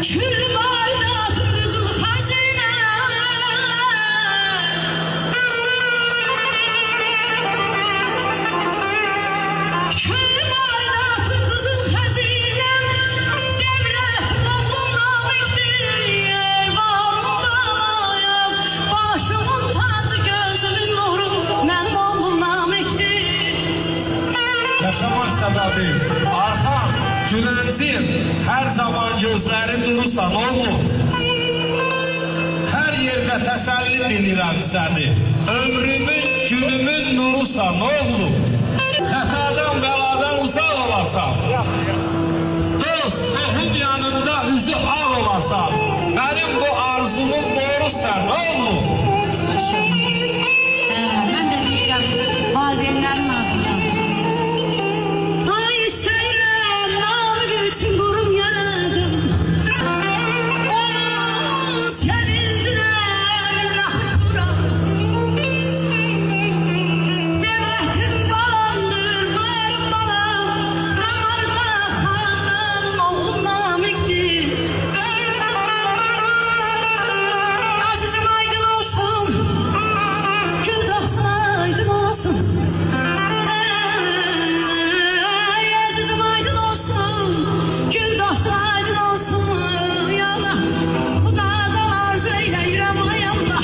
Kül baydatın kızıl hazine. Kül baydatın kızıl hazine. Devletin oğluna bekliyor vallahi. Başımın tacı gözümün nuru. Benim oğlumla mektir. Yaşamak səbəbi arxam, gülüncün, hər zaman gözlərim durursa, nə oldu? Hər yerdə təsəlli bilirəm səni, ömrümün, günümün nurusa, nə oldu? Xətadan, bəladan uzaq olasan, dost, qohum yanında üzü ağ olasan, mənim bu arzumu qorusan, nə oldu? Ben de bilirəm, valideynlərin adından. Ay söyle, namı için kurum yaradım. Onun sevincine nakış vuram. Devletin balamdır, varım balam. Damarda hanım, oğlum namiktir. Azizim aydın olsun, gül doğsun aydın olsun. Ey azizim aydın olsun, gül doğsun aydın olsun. Ya Allah, Xudadan arzu eyləyirəm ay Allah.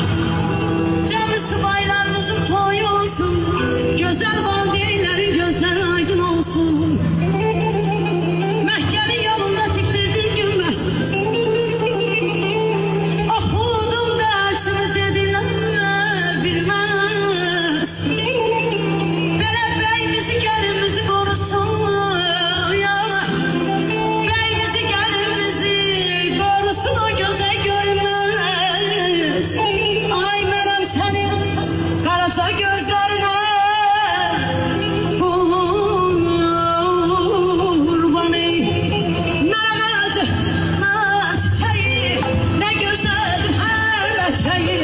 Cəmi subaylarımızın toyu olsun, gözəl valideynlərin gözləri aydın olsun. Məkkənin yolunda tikdirdim gülməz. Oxudum dərsimiz edirlər bilməz. Belə bəyimizi gəlimizi qorusun ya Allah. Bəyimizi gəlimizi qorusun o gözə görməz. Ay mənəm sənin qaraca gözlərinə qurban ey. Nə ağacı, nə çiçeği, nə gözəl hər çəyi.